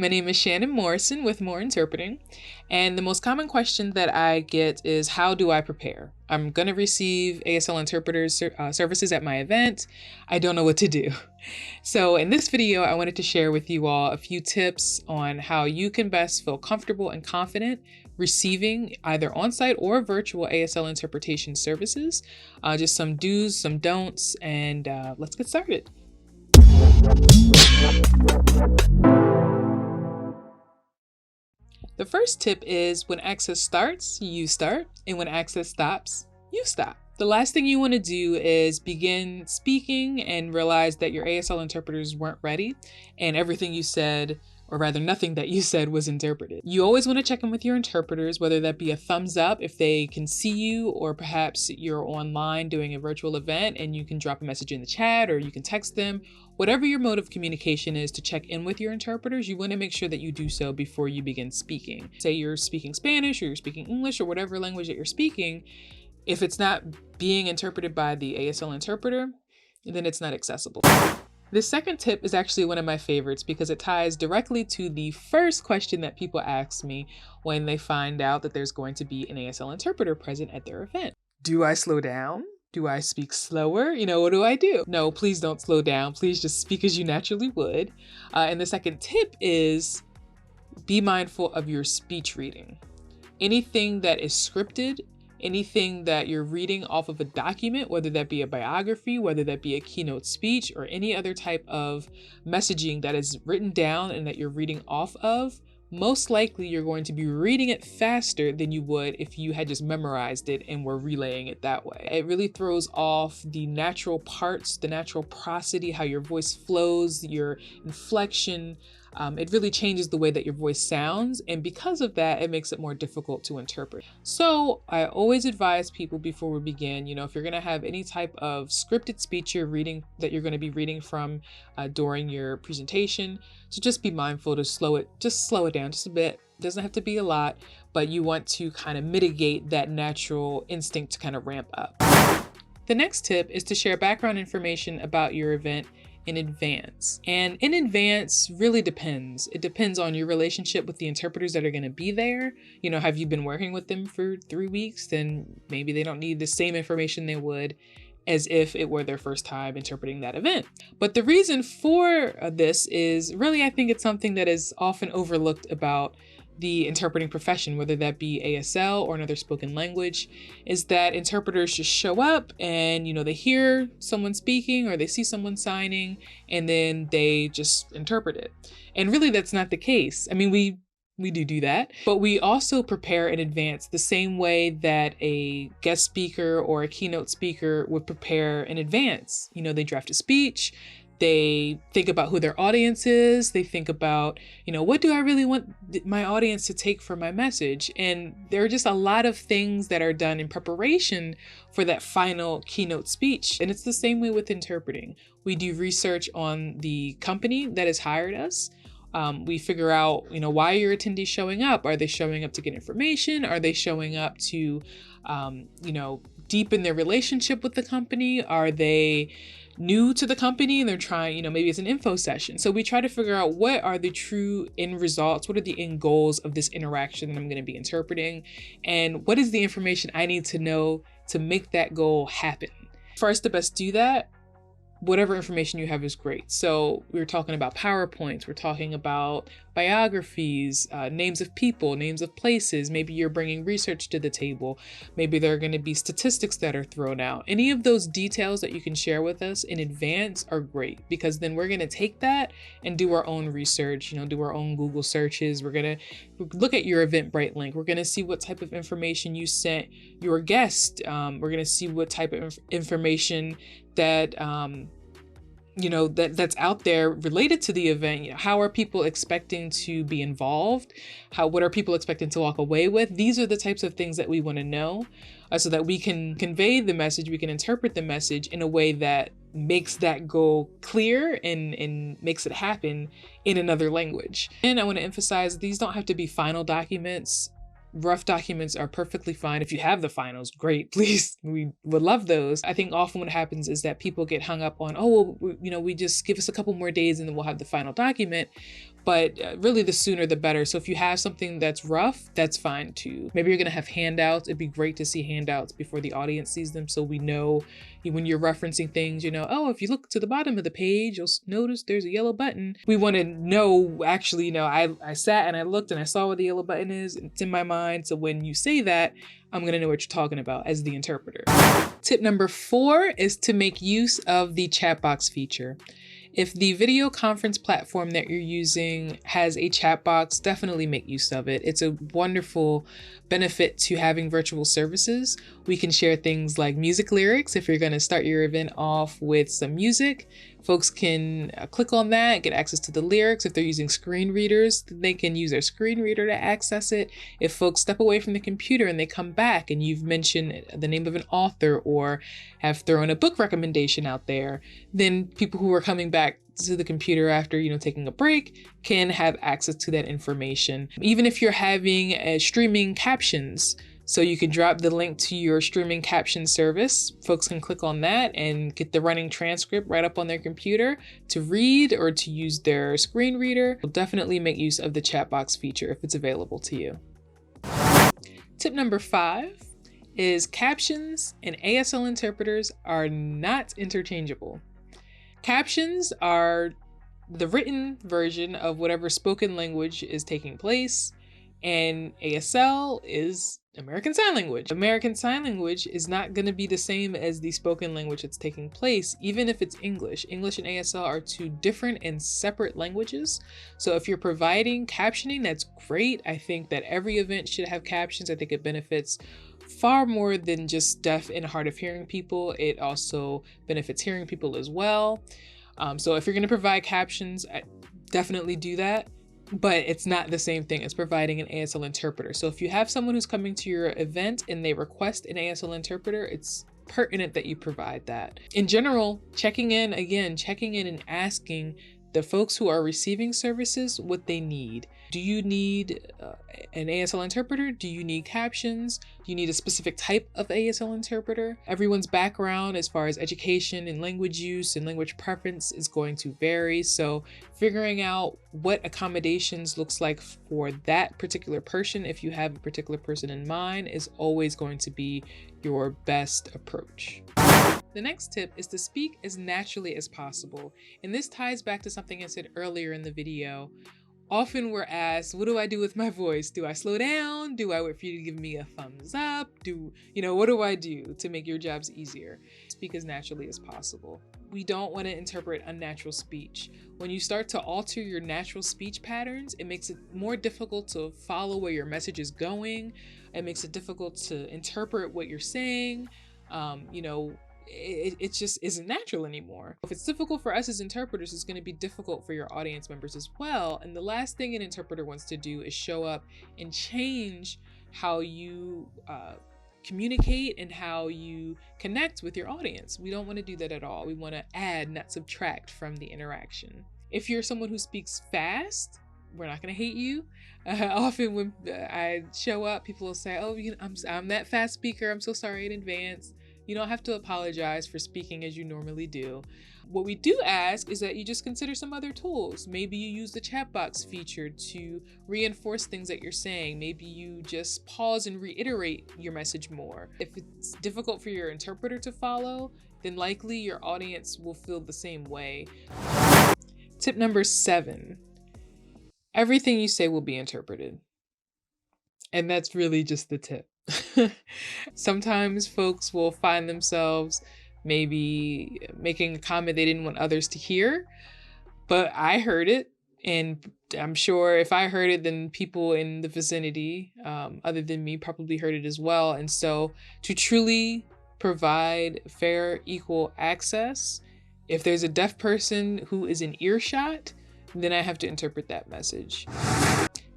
My name is Shannon Morrison with More Interpreting, and the most common question that I get is, how do I prepare? I'm going to receive ASL interpreters services at my event. I don't know what to do. So in this video, I wanted to share with you all a few tips on how you can best feel comfortable and confident receiving either on-site or virtual ASL interpretation services. Just some do's, some don'ts, and let's get started. The first tip is when access starts, you start, and when access stops, you stop. The last thing you want to do is begin speaking and realize that your ASL interpreters weren't ready and everything you said, or rather nothing that you said, was interpreted. You always want to check in with your interpreters, whether that be a thumbs up if they can see you, or perhaps you're online doing a virtual event and you can drop a message in the chat or you can text them. Whatever your mode of communication is to check in with your interpreters, you want to make sure that you do so before you begin speaking. Say you're speaking Spanish or you're speaking English or whatever language that you're speaking. If it's not being interpreted by the ASL interpreter, then it's not accessible. The second tip is actually one of my favorites because it ties directly to the first question that people ask me when they find out that there's going to be an ASL interpreter present at their event. Do I slow down? Do I speak slower? What do I do? No, please don't slow down. Please just speak as you naturally would. And the second tip is be mindful of your speech reading. Anything that is scripted, anything that you're reading off of a document, whether that be a biography, whether that be a keynote speech, or any other type of messaging that is written down and that you're reading off of, most likely you're going to be reading it faster than you would if you had just memorized it and were relaying it that way. It really throws off the natural parts, the natural prosody, how your voice flows, your inflection. It really changes the way that your voice sounds, and because of that, it makes it more difficult to interpret. So I always advise people before we begin, if you're going to have any type of scripted speech you're going to be reading from during your presentation, to just be mindful to slow it down just a bit. It doesn't have to be a lot, but you want to kind of mitigate that natural instinct to kind of ramp up. The next tip is to share background information about your event in advance. And in advance really depends. It depends on your relationship with the interpreters that are going to be there. Have you been working with them for 3 weeks? Then maybe they don't need the same information they would as if it were their first time interpreting that event. But the reason for this is really, I think it's something that is often overlooked about the interpreting profession, whether that be ASL or another spoken language, is that interpreters just show up and, they hear someone speaking or they see someone signing and then they just interpret it. And really that's not the case. I mean, we do that, but we also prepare in advance the same way that a guest speaker or a keynote speaker would prepare in advance. They draft a speech. They think about who their audience is. They think about, what do I really want my audience to take from my message? And there are just a lot of things that are done in preparation for that final keynote speech. And it's the same way with interpreting. We do research on the company that has hired us. We figure out, why are your attendees showing up? Are they showing up to get information? Are they showing up to, deepen their relationship with the company? Are they new to the company and they're trying, maybe it's an info session. So we try to figure out what are the true end results, what are the end goals of this interaction that I'm going to be interpreting, and what is the information I need to know to make that goal happen. For us to best do that, whatever information you have is great. So we're talking about PowerPoints, we're talking about biographies, names of people, names of places. Maybe you're bringing research to the table. Maybe there are going to be statistics that are thrown out. Any of those details that you can share with us in advance are great, because then we're going to take that and do our own research, do our own Google searches. We're going to look at your Eventbrite link. We're going to see what type of information you sent your guest. We're going to see what type of information that that's out there related to the event. How are people expecting to be involved? What are people expecting to walk away with? These are the types of things that we want to know so that we can convey the message, we can interpret the message in a way that makes that goal clear and makes it happen in another language. And I want to emphasize, these don't have to be final documents. Rough documents are perfectly fine. If you have the finals, great, please, we would love those. I think often what happens is that people get hung up on, we just give us a couple more days and then we'll have the final document. but really the sooner the better. So if you have something that's rough, that's fine too. Maybe you're gonna have handouts. It'd be great to see handouts before the audience sees them, so we know when you're referencing things, you know, oh, if you look to the bottom of the page, you'll notice there's a yellow button. We want to know, actually, you know, I sat and I looked and I saw what the yellow button is. It's in my mind. So when you say that, I'm going to know what you're talking about as the interpreter. Tip number 4 is to make use of the chat box feature. If the video conference platform that you're using has a chat box, definitely make use of it. It's a wonderful benefit to having virtual services. We can share things like music lyrics. If you're going to start your event off with some music, folks can click on that, get access to the lyrics. If they're using screen readers, they can use their screen reader to access it. If folks step away from the computer and they come back and you've mentioned the name of an author or have thrown a book recommendation out there, then people who are coming back to the computer after, you know, taking a break can have access to that information. Even if you're having streaming captions, so you can drop the link to your streaming caption service. Folks can click on that and get the running transcript right up on their computer to read or to use their screen reader. We'll definitely make use of the chat box feature if it's available to you. Tip number 5 is captions and ASL interpreters are not interchangeable. Captions are the written version of whatever spoken language is taking place, and ASL is American Sign Language. American Sign Language is not going to be the same as the spoken language that's taking place, even if it's English. English and ASL are 2 different and separate languages. So if you're providing captioning, that's great. I think that every event should have captions. I think it benefits far more than just deaf and hard of hearing people. It also benefits hearing people as well. So if you're going to provide captions, definitely do that. But it's not the same thing as providing an ASL interpreter. So if you have someone who's coming to your event and they request an ASL interpreter, it's pertinent that you provide that. In general, checking in and asking the folks who are receiving services what they need. Do you need an ASL interpreter? Do you need captions? Do you need a specific type of ASL interpreter? Everyone's background as far as education and language use and language preference is going to vary. So figuring out what accommodations looks like for that particular person, if you have a particular person in mind, is always going to be your best approach. The next tip is to speak as naturally as possible. And this ties back to something I said earlier in the video. Often we're asked, what do I do with my voice? Do I slow down? Do I wait for you to give me a thumbs up? What do I do to make your jobs easier? Speak as naturally as possible. We don't want to interpret unnatural speech. When you start to alter your natural speech patterns, it makes it more difficult to follow where your message is going. It makes it difficult to interpret what you're saying. It just isn't natural anymore. If it's difficult for us as interpreters, it's going to be difficult for your audience members as well. And the last thing an interpreter wants to do is show up and change how you communicate and how you connect with your audience. We don't want to do that at all. We want to add, not subtract from the interaction. If you're someone who speaks fast, we're not going to hate you. Often when I show up, people will say, oh, I'm that fast speaker. I'm so sorry in advance. You don't have to apologize for speaking as you normally do. What we do ask is that you just consider some other tools. Maybe you use the chat box feature to reinforce things that you're saying. Maybe you just pause and reiterate your message more. If it's difficult for your interpreter to follow, then likely your audience will feel the same way. Tip number 7, everything you say will be interpreted. And that's really just the tip. Sometimes folks will find themselves maybe making a comment they didn't want others to hear, but I heard it, and I'm sure if I heard it, then people in the vicinity other than me probably heard it as well. And so to truly provide fair, equal access, if there's a deaf person who is in earshot, then I have to interpret that message.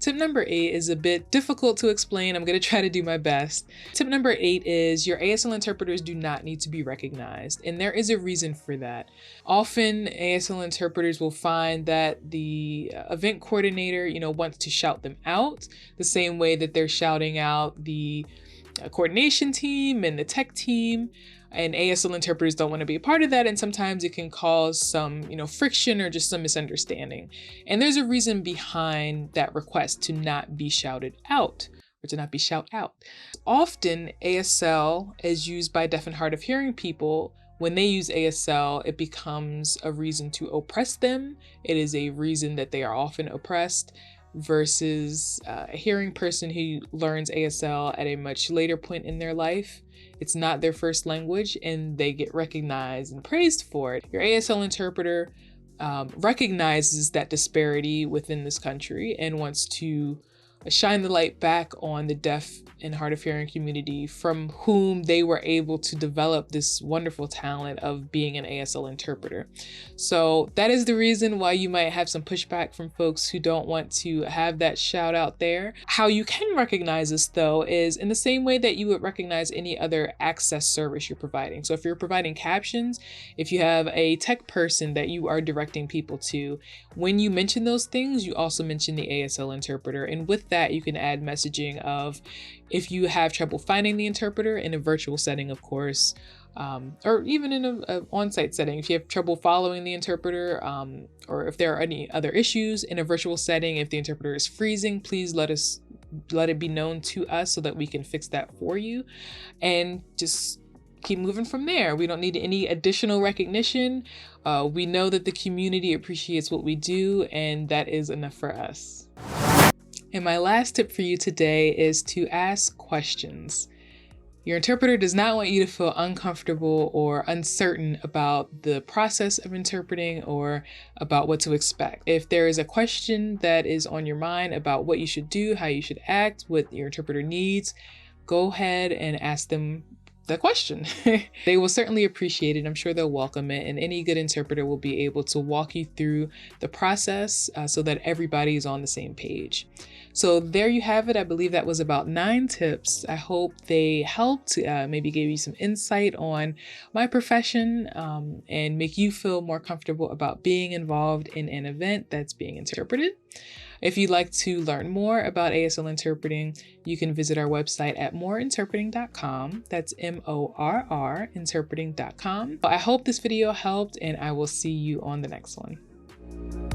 Tip number 8 is a bit difficult to explain. I'm going to try to do my best. Tip number 8 is your ASL interpreters do not need to be recognized, and there is a reason for that. Often ASL interpreters will find that the event coordinator, wants to shout them out the same way that they're shouting out the coordination team and the tech team, and ASL interpreters don't want to be a part of that, and sometimes it can cause some, friction or just some misunderstanding. And there's a reason behind that request to not be shouted out, or to not be shout out. Often ASL is used by deaf and hard of hearing people. When they use ASL, it becomes a reason to oppress them. It is a reason that they are often oppressed, versus a hearing person who learns ASL at a much later point in their life. It's not their first language and they get recognized and praised for it. Your ASL interpreter recognizes that disparity within this country and wants to shine the light back on the deaf and hard of hearing community, from whom they were able to develop this wonderful talent of being an ASL interpreter. So that is the reason why you might have some pushback from folks who don't want to have that shout out there. How you can recognize this though is in the same way that you would recognize any other access service you're providing. So if you're providing captions, if you have a tech person that you are directing people to, when you mention those things, you also mention the ASL interpreter. And with that, you can add messaging of, if you have trouble finding the interpreter in a virtual setting, of course, or even in an on-site setting, if you have trouble following the interpreter, or if there are any other issues in a virtual setting, if the interpreter is freezing, please let it be known to us so that we can fix that for you, and just keep moving from there. We don't need any additional recognition. We know that the community appreciates what we do, and that is enough for us. And my last tip for you today is to ask questions. Your interpreter does not want you to feel uncomfortable or uncertain about the process of interpreting or about what to expect. If there is a question that is on your mind about what you should do, how you should act, what your interpreter needs, go ahead and ask them the question. They will certainly appreciate it. I'm sure they'll welcome it, and any good interpreter will be able to walk you through the process so that everybody is on the same page. So there you have it. I believe that was about 9 tips. I hope they helped, maybe gave you some insight on my profession, and make you feel more comfortable about being involved in an event that's being interpreted. If you'd like to learn more about ASL interpreting, you can visit our website at morrinterpreting.com. That's MORR interpreting.com. I hope this video helped, and I will see you on the next one.